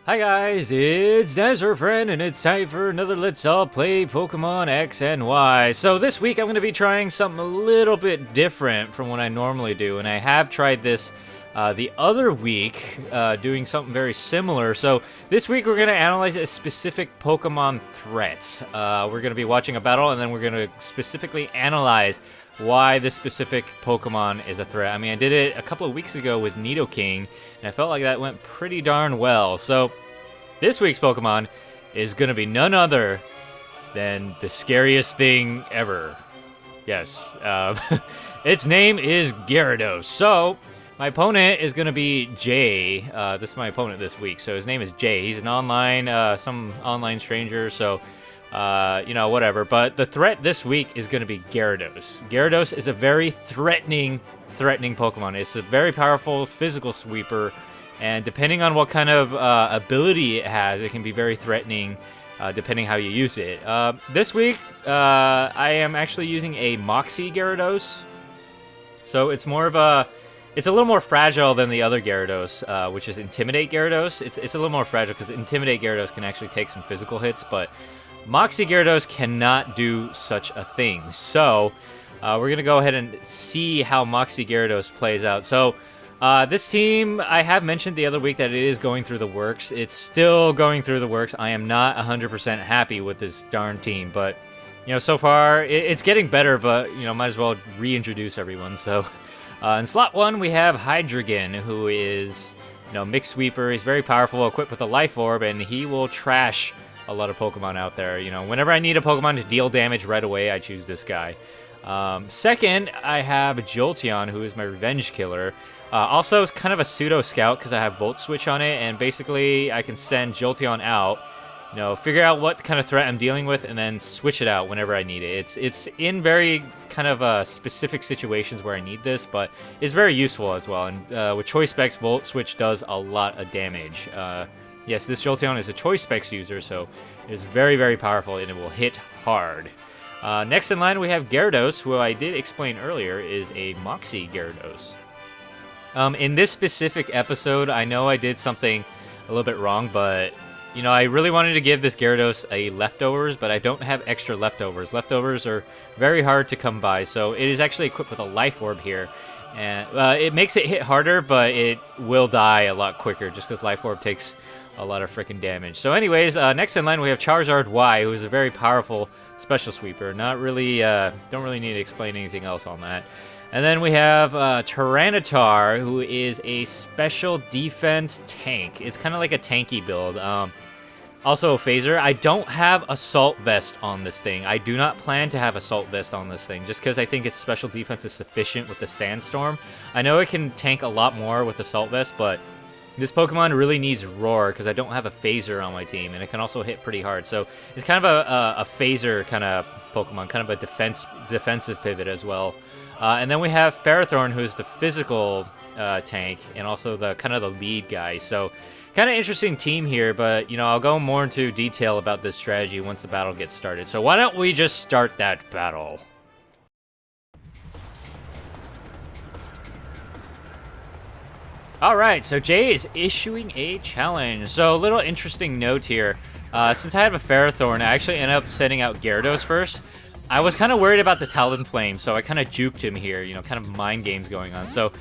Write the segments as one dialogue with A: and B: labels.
A: Hi guys, it's Dinosaur Friend, and it's time for another Let's All Play Pokemon X and Y. So this week I'm going to be trying something a little bit different from what I normally do, and I have tried this the other week, doing something very similar. So this week we're going to analyze a specific Pokemon threat. We're going to be watching a battle, and then we're going to specifically analyze why this specific Pokemon is a threat. I mean, I did it a couple of weeks ago with Nidoking, and I felt like that went pretty darn well. So this week's Pokemon is going to be none other than the scariest thing ever. Yes, its name is Gyarados. So my opponent is going to be Jay. This is my opponent this week. So his name is Jay. He's an online, some online stranger. So you know, whatever. But the threat this week is going to be Gyarados. Gyarados is a very threatening Pokemon. It's a very powerful physical sweeper, and depending on what kind of ability it has, it can be very threatening, depending how you use it. This week, I am actually using a Moxie Gyarados. So it's more of a... It's a little more fragile than the other Gyarados, which is Intimidate Gyarados. It's a little more fragile because Intimidate Gyarados can actually take some physical hits, but Moxie Gyarados cannot do such a thing. So we're going to go ahead and see how Moxie Gyarados plays out. So this team, I have mentioned the other week that it is going through the works. It's still going through the works. I am not 100% happy with this darn team, but you know, so far it's getting better, but you know, might as well reintroduce everyone. So in slot 1, we have Hydreigon, who is, you know, mixed sweeper. He's very powerful, equipped with a life orb, and he will trash a lot of Pokemon out there. You know, whenever I need a Pokemon to deal damage right away, I choose this guy. Second, I have Jolteon, who is my revenge killer. Also, it's kind of a pseudo scout because I have Volt Switch on it, and basically I can send Jolteon out, you know, figure out what kind of threat I'm dealing with, and then switch it out whenever I need it. It's in very kind of specific situations where I need this, but it's very useful as well. And with Choice Specs, Volt Switch does a lot of damage. Yes, this Jolteon is a Choice Specs user, so it is very, very powerful, and it will hit hard. Next in line, we have Gyarados, who I did explain earlier is a Moxie Gyarados. In this specific episode, I know I did something a little bit wrong, but you know, I really wanted to give this Gyarados a leftovers, but I don't have extra leftovers. Leftovers are very hard to come by, so it is actually equipped with a Life Orb here. And it makes it hit harder, but it will die a lot quicker, just because Life Orb takes a lot of freaking damage. So anyways, next in line we have Charizard Y, who is a very powerful special sweeper. Not really, don't really need to explain anything else on that. And then we have Tyranitar, who is a special defense tank. It's kind of like a tanky build. Also a Phazer. I don't have Assault Vest on this thing. I do not plan to have Assault Vest on this thing, just because I think its special defense is sufficient with the Sandstorm. I know it can tank a lot more with Assault Vest, but this Pokemon really needs Roar, because I don't have a Phazer on my team, and it can also hit pretty hard. So it's kind of a Phazer kind of Pokemon, kind of a defensive pivot as well. And then we have Ferrothorn, who's the physical tank, and also the kind of the lead guy. So kind of interesting team here, but you know, I'll go more into detail about this strategy once the battle gets started. So why don't we just start that battle? Alright, so Jay is issuing a challenge. So a little interesting note here. Since I have a Ferrothorn, I actually ended up sending out Gyarados first. I was kind of worried about the Talonflame, so I kind of juked him here, you know, kind of mind games going on. So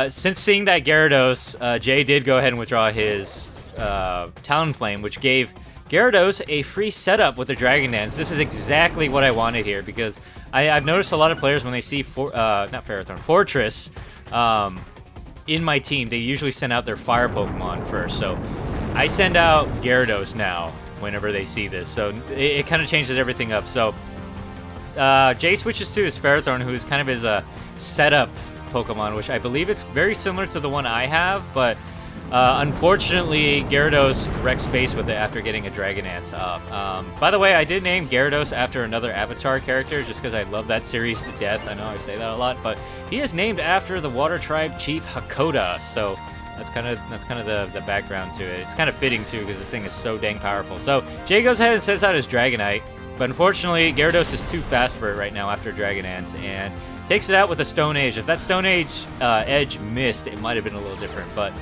A: since seeing that Gyarados, Jay did go ahead and withdraw his Talonflame, which gave Gyarados a free setup with the Dragon Dance. This is exactly what I wanted here, because I've noticed a lot of players when they see, not Ferrothorn, Forretress in my team, they usually send out their Fire Pokemon first. So I send out Gyarados now whenever they see this. So it kind of changes everything up. So Jay switches to his Ferrothorn, who is kind of his setup Pokemon, which I believe it's very similar to the one I have, but unfortunately Gyarados wrecks face with it after getting a Dragonite up. By the way, I did name Gyarados after another Avatar character just because I love that series to death. I know I say that a lot, but he is named after the Water Tribe Chief Hakoda, so that's kind of the background to it. It's kind of fitting too, because this thing is so dang powerful. So Jay goes ahead and sends out his Dragonite, but unfortunately Gyarados is too fast for it right now after Dragonance, and takes it out with a Stone Edge. If that Stone Edge edge missed, it might have been a little different, but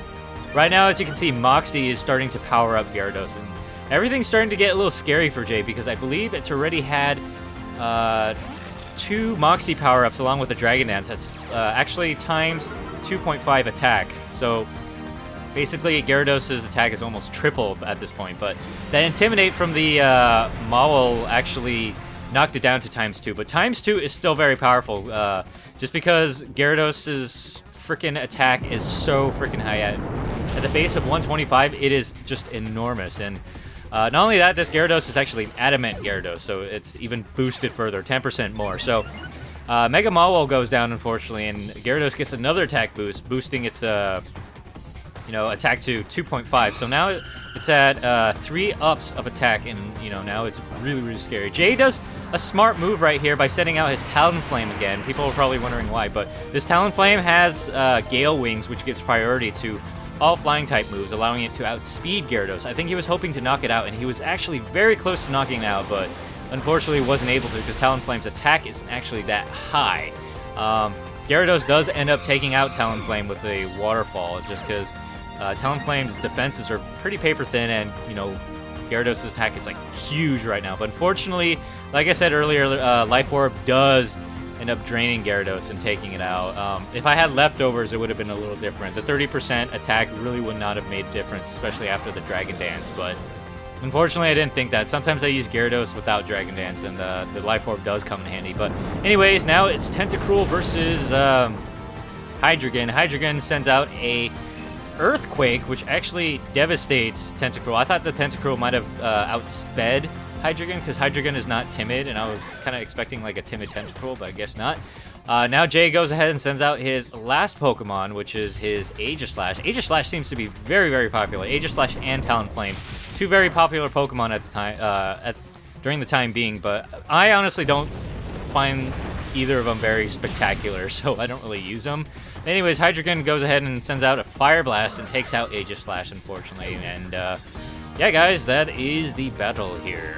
A: Right now, as you can see, Moxie is starting to power up Gyarados, and everything's starting to get a little scary for Jay because I believe it's already had 2 Moxie power-ups along with the Dragon Dance. That's actually times 2.5 attack. So basically, Gyarados' attack is almost tripled at this point. But that Intimidate from the Mawile actually knocked it down to times 2. But times 2 is still very powerful, just because Gyarados' freaking attack is so freaking high. At the base of 125, it is just enormous. And not only that, this Gyarados is actually an Adamant Gyarados, so it's even boosted further, 10% more. So Mega Mawile goes down, unfortunately, and Gyarados gets another attack boost, boosting its attack to 2.5. So now it's at 3 ups of attack, and now it's really, really scary. Jay does a smart move right here by setting out his Talonflame again. People are probably wondering why, but this Talonflame has Gale Wings, which gives priority to all flying type moves, allowing it to outspeed Gyarados. I think he was hoping to knock it out, and he was actually very close to knocking it out, but unfortunately wasn't able to because Talonflame's attack isn't actually that high. Gyarados does end up taking out Talonflame with a waterfall, just because Talonflame's defenses are pretty paper thin, and Gyarados' attack is like huge right now. But unfortunately, like I said earlier, Life Orb does end up draining Gyarados and taking it out. If I had leftovers, it would have been a little different. The 30% attack really would not have made a difference, especially after the Dragon Dance, but unfortunately I didn't think that. Sometimes I use Gyarados without Dragon Dance, and the Life Orb does come in handy. But anyways, now it's Tentacruel versus Hydreigon. Hydreigon sends out a Earthquake, which actually devastates Tentacruel. I thought the Tentacruel might have outsped Hydreigon, because Hydreigon is not timid, and I was kind of expecting like a timid Tentacruel, but I guess not. Now Jay goes ahead and sends out his last Pokemon, which is his Aegislash. Aegislash seems to be very, very popular. Aegislash and Talonflame, 2 very popular Pokemon at the time, during the time being, but I honestly don't find either of them very spectacular, so I don't really use them. Anyways, Hydreigon goes ahead and sends out a Fire Blast and takes out Aegislash, unfortunately, and yeah, guys, that is the battle here.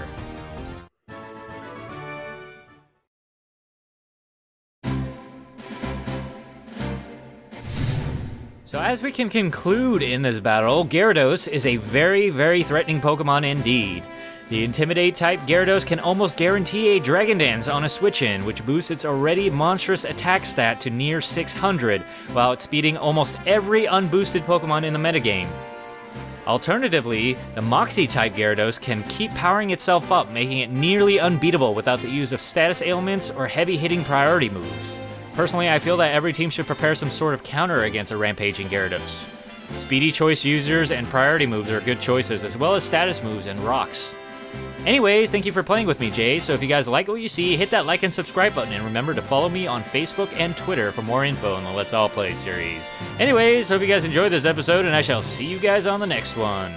A: So as we can conclude in this battle, Gyarados is a very, very threatening Pokemon indeed. The Intimidate type Gyarados can almost guarantee a Dragon Dance on a switch-in, which boosts its already monstrous attack stat to near 600, while it's beating almost every unboosted Pokemon in the metagame. Alternatively, the Moxie-type Gyarados can keep powering itself up, making it nearly unbeatable without the use of status ailments or heavy-hitting priority moves. Personally, I feel that every team should prepare some sort of counter against a rampaging Gyarados. Speedy choice users and priority moves are good choices, as well as status moves and rocks. Anyways, thank you for playing with me, Jay. So if you guys like what you see, hit that like and subscribe button, and remember to follow me on Facebook and Twitter for more info on the Let's All Play series. Anyways, hope you guys enjoyed this episode, and I shall see you guys on the next one.